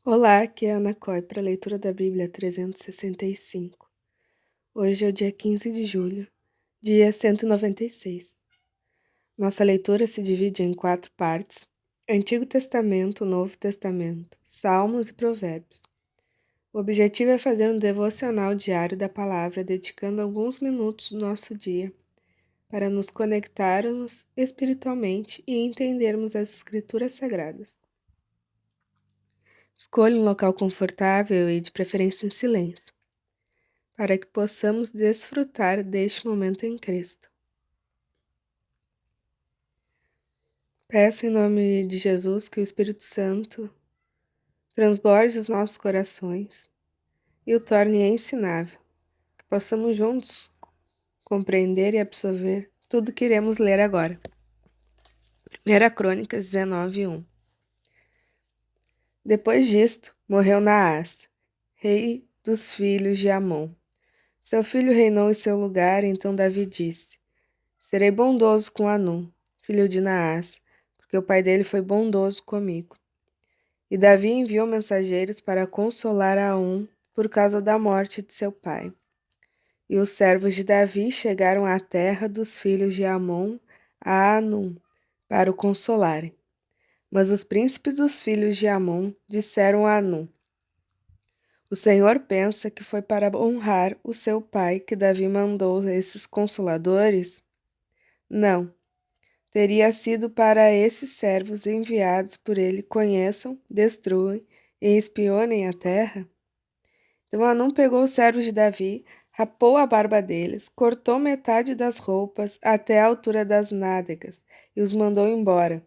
Olá, aqui é a Ana Coy para a leitura da Bíblia 365. Hoje é o dia 15 de julho, dia 196. Nossa leitura se divide em 4 partes: Antigo Testamento, Novo Testamento, Salmos e Provérbios. O objetivo é fazer um devocional diário da palavra, dedicando alguns minutos do nosso dia para nos conectarmos espiritualmente e entendermos as Escrituras Sagradas. Escolha um local confortável e, de preferência, em silêncio, para que possamos desfrutar deste momento em Cristo. Peço em nome de Jesus que o Espírito Santo transborde os nossos corações e o torne ensinável, que possamos juntos compreender e absorver tudo que iremos ler agora. 1 Crônicas 19:1. Depois disto, morreu Naás, rei dos filhos de Amon. Seu filho reinou em seu lugar, então Davi disse: Serei bondoso com Anum, filho de Naás, porque o pai dele foi bondoso comigo. E Davi enviou mensageiros para consolar Aum por causa da morte de seu pai. E os servos de Davi chegaram à terra dos filhos de Amon, a Anum, para o consolarem. Mas os príncipes dos filhos de Amon disseram a Anum: O Senhor pensa que foi para honrar o seu pai que Davi mandou esses consoladores? Não. Teria sido para esses servos enviados por ele conheçam, destruam e espionem a terra? Então Hanum pegou os servos de Davi, rapou a barba deles, cortou metade das roupas até a altura das nádegas e os mandou embora.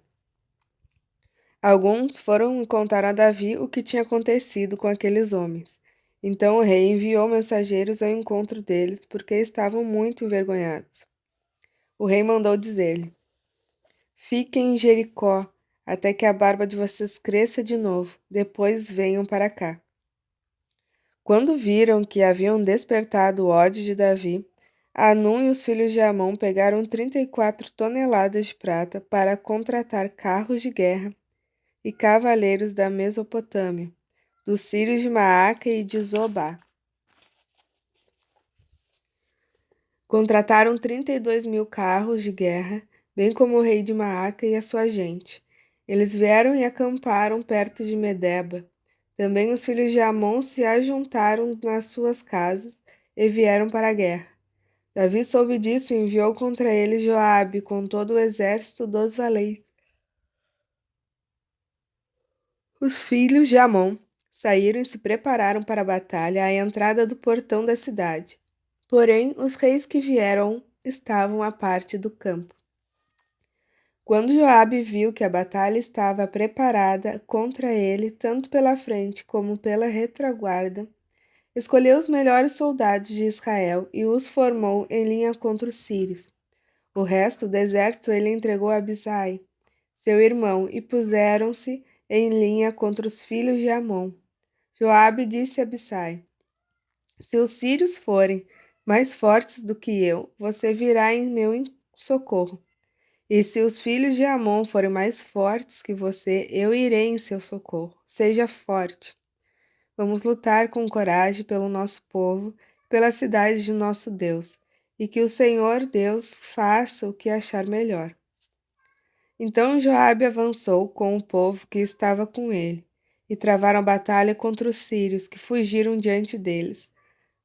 Alguns foram e contaram a Davi o que tinha acontecido com aqueles homens. Então o rei enviou mensageiros ao encontro deles, porque estavam muito envergonhados. O rei mandou dizer-lhe: Fiquem em Jericó, até que a barba de vocês cresça de novo, depois venham para cá. Quando viram que haviam despertado o ódio de Davi, Hanum e os filhos de Amon pegaram 34 toneladas de prata para contratar carros de guerra e cavaleiros da Mesopotâmia, dos sírios de Maaca e de Zobá. Contrataram 32.000 carros de guerra, bem como o rei de Maaca e a sua gente. Eles vieram e acamparam perto de Medeba. Também os filhos de Amon se ajuntaram nas suas casas e vieram para a guerra. Davi soube disso e enviou contra eles Joabe com todo o exército dos valentes. Os filhos de Amon saíram e se prepararam para a batalha à entrada do portão da cidade. Porém, os reis que vieram estavam à parte do campo. Quando Joabe viu que a batalha estava preparada contra ele, tanto pela frente como pela retaguarda, escolheu os melhores soldados de Israel e os formou em linha contra os sírios. O resto do exército ele entregou a Abisai, seu irmão, e puseram-se em linha contra os filhos de Amon. Joabe disse a Abisai: Se os sírios forem mais fortes do que eu, você virá em meu socorro. E se os filhos de Amon forem mais fortes que você, eu irei em seu socorro. Seja forte. Vamos lutar com coragem pelo nosso povo, pela cidade de nosso Deus, e que o Senhor Deus faça o que achar melhor. Então Joabe avançou com o povo que estava com ele, e travaram batalha contra os sírios, que fugiram diante deles.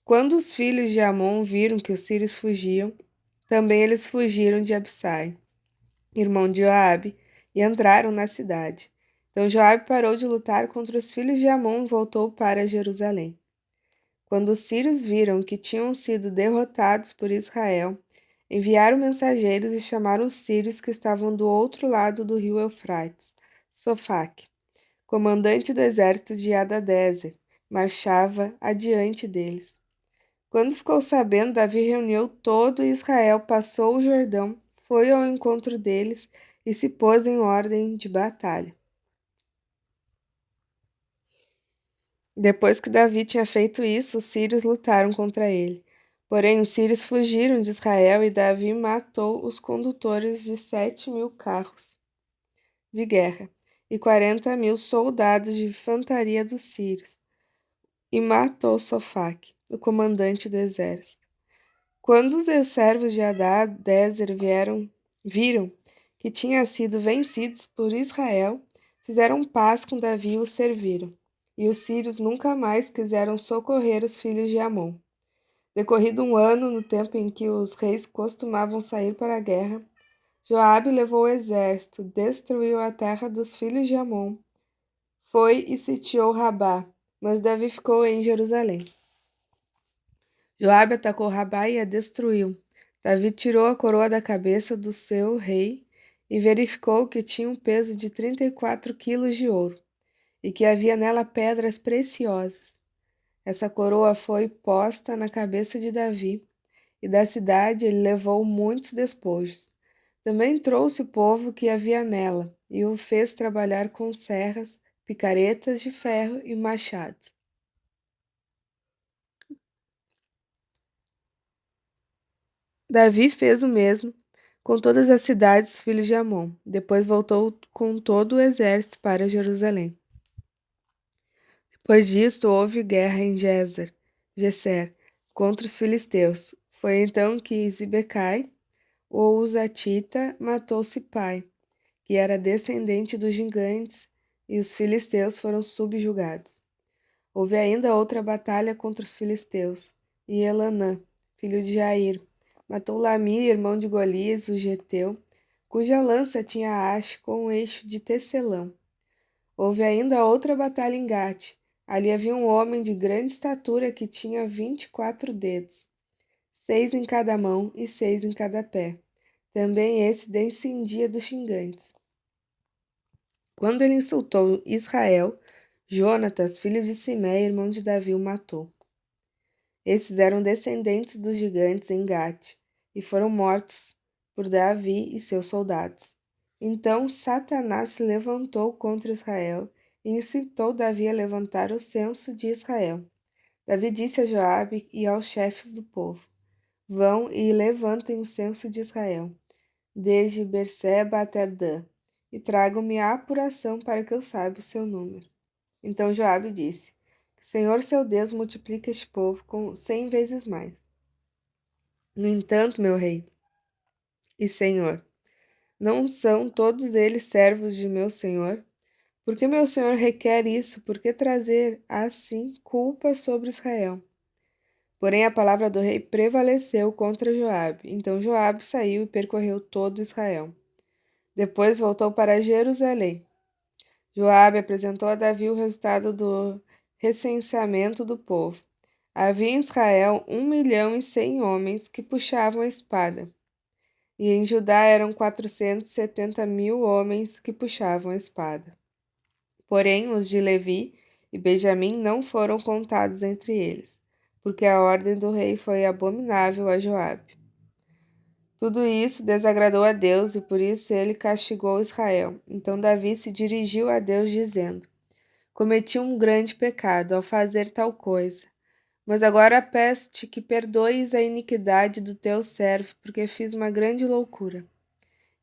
Quando os filhos de Amon viram que os sírios fugiam, também eles fugiram de Absai, irmão de Joabe, e entraram na cidade. Então Joabe parou de lutar contra os filhos de Amon e voltou para Jerusalém. Quando os sírios viram que tinham sido derrotados por Israel, enviaram mensageiros e chamaram os sírios que estavam do outro lado do rio Eufrates. Sofaque, comandante do exército de Hadadezer, marchava adiante deles. Quando ficou sabendo, Davi reuniu todo Israel, passou o Jordão, foi ao encontro deles e se pôs em ordem de batalha. Depois que Davi tinha feito isso, os sírios lutaram contra ele. Porém, os sírios fugiram de Israel e Davi matou os condutores de 7.000 carros de guerra e 40.000 soldados de infantaria dos sírios, e matou Sofaque, o comandante do exército. Quando os servos de Hadadezer viram que tinha sido vencidos por Israel, fizeram paz com Davi e o serviram. E os sírios nunca mais quiseram socorrer os filhos de Amon. Decorrido um ano, no tempo em que os reis costumavam sair para a guerra, Joabe levou o exército, destruiu a terra dos filhos de Amon, foi e sitiou Rabá, mas Davi ficou em Jerusalém. Joabe atacou Rabá e a destruiu. Davi tirou a coroa da cabeça do seu rei e verificou que tinha um peso de 34 quilos de ouro e que havia nela pedras preciosas. Essa coroa foi posta na cabeça de Davi, e da cidade ele levou muitos despojos. Também trouxe o povo que havia nela e o fez trabalhar com serras, picaretas de ferro e machados. Davi fez o mesmo com todas as cidades dos filhos de Amon. Depois voltou com todo o exército para Jerusalém. Depois disto, houve guerra em Geser, contra os filisteus. Foi então que Sibecai, o Husatita, matou Sipai, que era descendente dos gigantes, e os filisteus foram subjugados. Houve ainda outra batalha contra os filisteus, e Elanã, filho de Jair, matou Lami, irmão de Golias, o geteu, cuja lança tinha haste com um eixo de tecelão. Houve ainda outra batalha em Gate. Ali havia um homem de grande estatura que tinha 24 dedos, 6 em cada mão e 6 em cada pé. Também esse descendia dos gigantes. Quando ele insultou Israel, Jonatas, filho de Simei, irmão de Davi, o matou. Esses eram descendentes dos gigantes em Gate, e foram mortos por Davi e seus soldados. Então Satanás se levantou contra Israel e incitou Davi a levantar o censo de Israel. Davi disse a Joabe e aos chefes do povo: Vão e levantem o censo de Israel, desde Berseba até Dan, e tragam-me a apuração para que eu saiba o seu número. Então Joabe disse: Que o Senhor seu Deus multiplique este povo com 100 vezes mais. No entanto, meu rei e senhor, não são todos eles servos de meu senhor? Por que meu senhor requer isso? Por que trazer assim culpa sobre Israel? Porém a palavra do rei prevaleceu contra Joabe. Então Joabe saiu e percorreu todo Israel. Depois voltou para Jerusalém. Joabe apresentou a Davi o resultado do recenseamento do povo. Havia em Israel 1.100.000 homens que puxavam a espada, e em Judá eram 470.000 homens que puxavam a espada. Porém, os de Levi e Benjamim não foram contados entre eles, porque a ordem do rei foi abominável a Joabe. Tudo isso desagradou a Deus e por isso ele castigou Israel. Então Davi se dirigiu a Deus dizendo: Cometi um grande pecado ao fazer tal coisa. Mas agora peço-te que perdoes a iniquidade do teu servo, porque fiz uma grande loucura.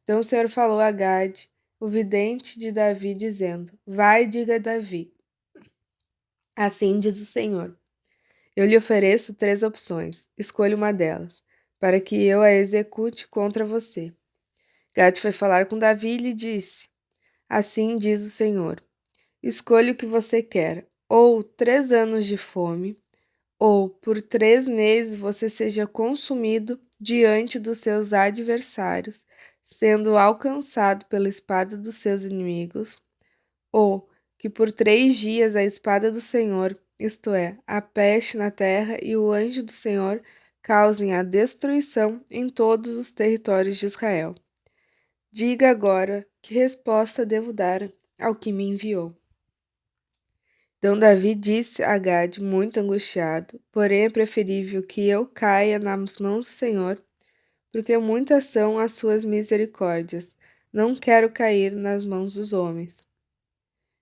Então o Senhor falou a Gade, o vidente de Davi, dizendo: Vai e diga a Davi: Assim diz o Senhor: Eu lhe ofereço 3 opções. Escolha uma delas, para que eu a execute contra você. Gade foi falar com Davi e lhe disse: Assim diz o Senhor: Escolha o que você quer, ou 3 anos de fome, ou por 3 meses você seja consumido diante dos seus adversários, sendo alcançado pela espada dos seus inimigos, ou que por 3 dias a espada do Senhor, isto é, a peste na terra e o anjo do Senhor, causem a destruição em todos os territórios de Israel. Diga agora que resposta devo dar ao que me enviou. Então Davi disse a Gade, muito angustiado: Porém é preferível que eu caia nas mãos do Senhor, porque muitas são as suas misericórdias. Não quero cair nas mãos dos homens.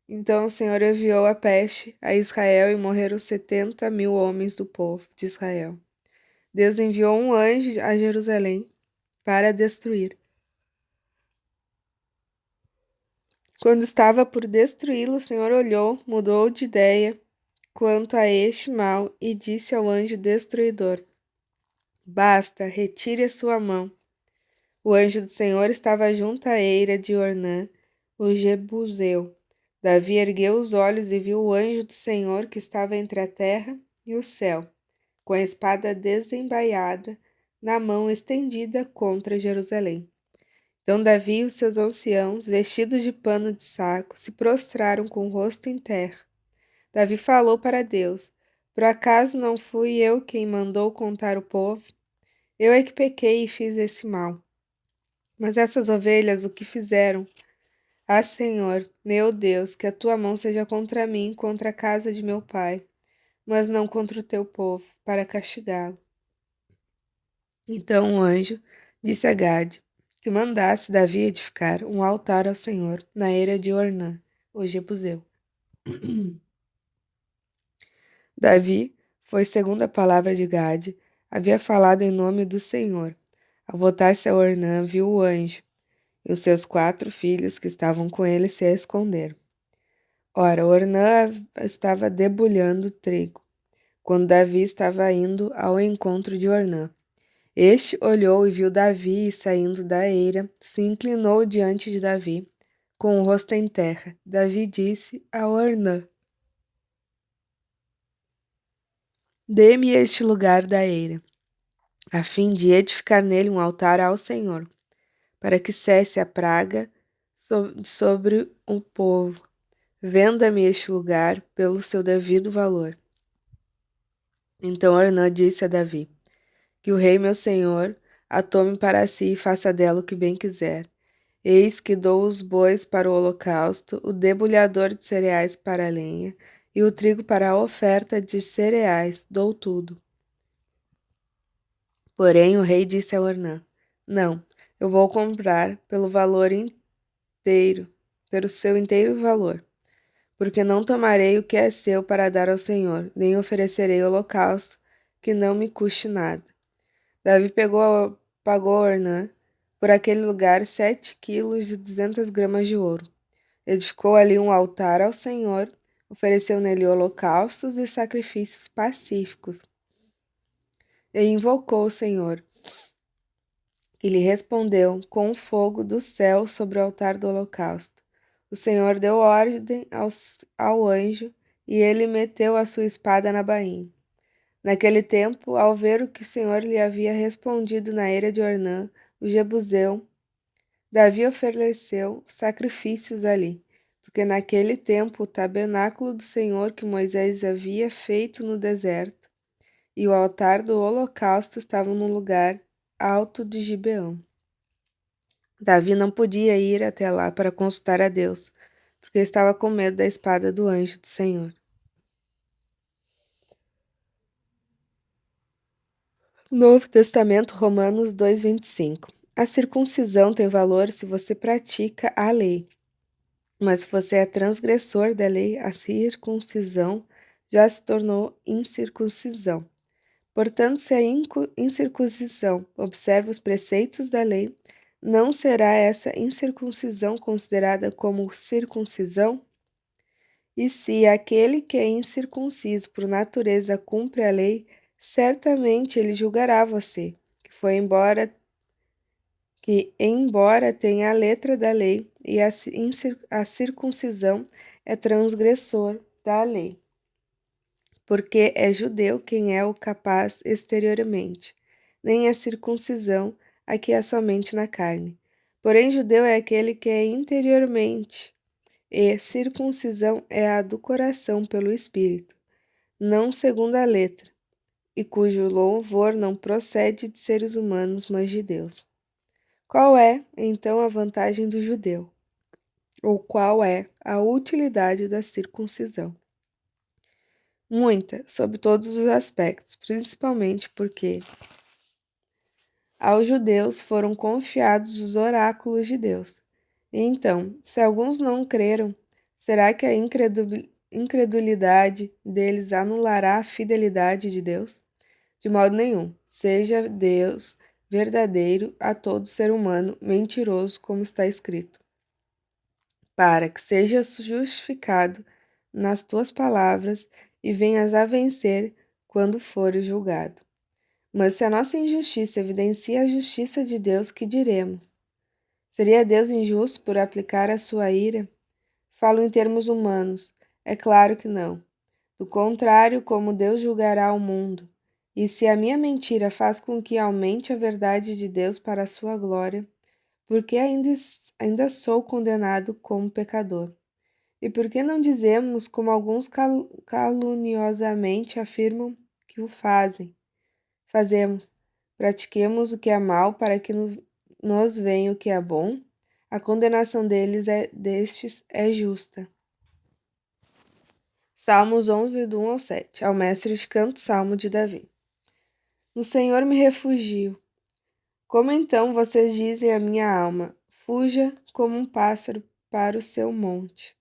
Então o Senhor enviou a peste a Israel e morreram 70.000 homens do povo de Israel. Deus enviou um anjo a Jerusalém para destruir. Quando estava por destruí-lo, o Senhor olhou, mudou de ideia quanto a este mal e disse ao anjo destruidor: Basta, retire a sua mão. O anjo do Senhor estava junto à eira de Ornã, o Jebuseu. Davi ergueu os olhos e viu o anjo do Senhor que estava entre a terra e o céu, com a espada desembaiada na mão estendida contra Jerusalém. Então Davi e os seus anciãos, vestidos de pano de saco, se prostraram com o rosto em terra. Davi falou para Deus: Por acaso não fui eu quem mandou contar o povo? Eu é que pequei e fiz esse mal. Mas essas ovelhas o que fizeram? Ah, Senhor, meu Deus, que a tua mão seja contra mim, contra a casa de meu pai, mas não contra o teu povo, para castigá-lo. Então o anjo disse a Gade que mandasse Davi edificar um altar ao Senhor na eira de Ornã, o Jebuseu. Davi foi segundo a palavra de Gade, havia falado em nome do Senhor. Ao voltar-se a Ornã, viu o anjo, e os seus 4 filhos que estavam com ele se esconderam. Ora, Ornã estava debulhando trigo, quando Davi estava indo ao encontro de Ornã. Este olhou e viu Davi saindo da eira, se inclinou diante de Davi, com o rosto em terra. Davi disse a Ornã: Dê-me este lugar da eira, a fim de edificar nele um altar ao Senhor, para que cesse a praga sobre o povo. Venda-me este lugar pelo seu devido valor. Então Ornã disse a Davi: Que o rei meu senhor a tome para si e faça dela o que bem quiser. Eis que dou os bois para o holocausto, o debulhador de cereais para a lenha, e o trigo para a oferta de cereais, dou tudo. Porém o rei disse a Ornã: Não, eu vou comprar pelo valor inteiro, pelo seu inteiro valor, porque não tomarei o que é seu para dar ao Senhor, nem oferecerei holocausto que não me custe nada. Davi pagou a Ornã por aquele lugar 7 quilos de 200 gramas de ouro. Edificou ali um altar ao Senhor, ofereceu nele holocaustos e sacrifícios pacíficos, e invocou o Senhor, que lhe respondeu com o fogo do céu sobre o altar do holocausto. O Senhor deu ordem ao anjo, e ele meteu a sua espada na bainha. Naquele tempo, ao ver o que o Senhor lhe havia respondido na eira de Ornã, o Jebuseu, Davi ofereceu sacrifícios ali, porque naquele tempo o tabernáculo do Senhor que Moisés havia feito no deserto e o altar do holocausto estavam no lugar alto de Gibeão. Davi não podia ir até lá para consultar a Deus, porque estava com medo da espada do anjo do Senhor. Novo Testamento, Romanos 2:25. A circuncisão tem valor se você pratica a lei. Mas se você é transgressor da lei, a circuncisão já se tornou incircuncisão. Portanto, se a incircuncisão observa os preceitos da lei, não será essa incircuncisão considerada como circuncisão? E se aquele que é incircunciso por natureza cumpre a lei, certamente ele julgará você, embora tenha a letra da lei, e a circuncisão é transgressor da lei, porque é judeu quem é o capaz exteriormente, nem a circuncisão a que é somente na carne. Porém, judeu é aquele que é interiormente, e circuncisão é a do coração pelo Espírito, não segundo a letra, e cujo louvor não procede de seres humanos, mas de Deus. Qual é, então, a vantagem do judeu? Ou qual é a utilidade da circuncisão? Muita, sob todos os aspectos, principalmente porque aos judeus foram confiados os oráculos de Deus. E então, se alguns não creram, será que a incredulidade deles anulará a fidelidade de Deus? De modo nenhum. Seja Deus verdadeiro, a todo ser humano mentiroso, como está escrito. para que sejas justificado nas tuas palavras e venhas a vencer quando fores julgado. Mas se a nossa injustiça evidencia a justiça de Deus, que diremos? Seria Deus injusto por aplicar a sua ira? Falo em termos humanos. É claro que não. Do contrário, como Deus julgará o mundo? E se a minha mentira faz com que aumente a verdade de Deus para a sua glória, porque ainda sou condenado como pecador? E por que não dizemos, como alguns caluniosamente afirmam que o fazemos, pratiquemos o que é mal para que nos venha o que é bom? A condenação destes é justa. Salmos 11, do 1 ao 7. Ao mestre de canto, Salmo de Davi. No Senhor me refugio. Como então vocês dizem à minha alma, fuja como um pássaro para o seu monte?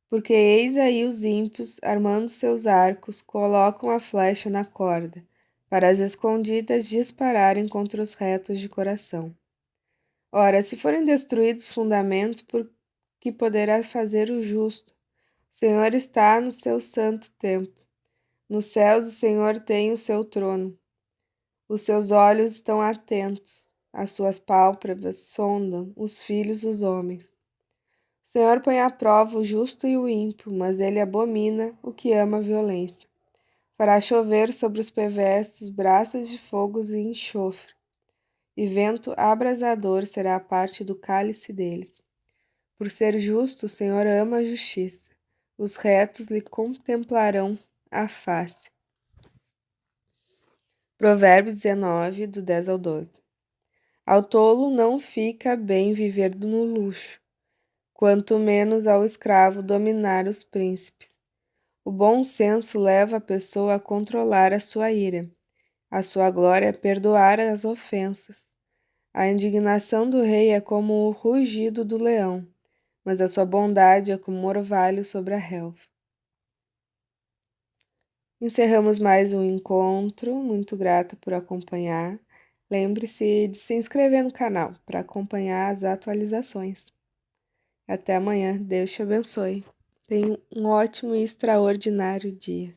Porque eis aí os ímpios, armando seus arcos, colocam a flecha na corda, para as escondidas dispararem contra os retos de coração. Ora, se forem destruídos os fundamentos, por que poderá fazer o justo? O Senhor está no seu santo templo. Nos céus o Senhor tem o seu trono. Os seus olhos estão atentos, as suas pálpebras sondam os filhos dos homens. O Senhor põe à prova o justo e o ímpio, mas ele abomina o que ama a violência. Fará chover sobre os perversos braças de fogo e enxofre, e vento abrasador será a parte do cálice deles. Por ser justo, o Senhor ama a justiça. Os retos lhe contemplarão a face. Provérbios 19, do 10 ao 12. Ao tolo não fica bem viver no luxo, quanto menos ao escravo dominar os príncipes. O bom senso leva a pessoa a controlar a sua ira. A sua glória é perdoar as ofensas. A indignação do rei é como o rugido do leão, mas a sua bondade é como orvalho sobre a relva. Encerramos mais um encontro. Muito grata por acompanhar. Lembre-se de se inscrever no canal para acompanhar as atualizações. Até amanhã. Deus te abençoe. Tenha um ótimo e extraordinário dia.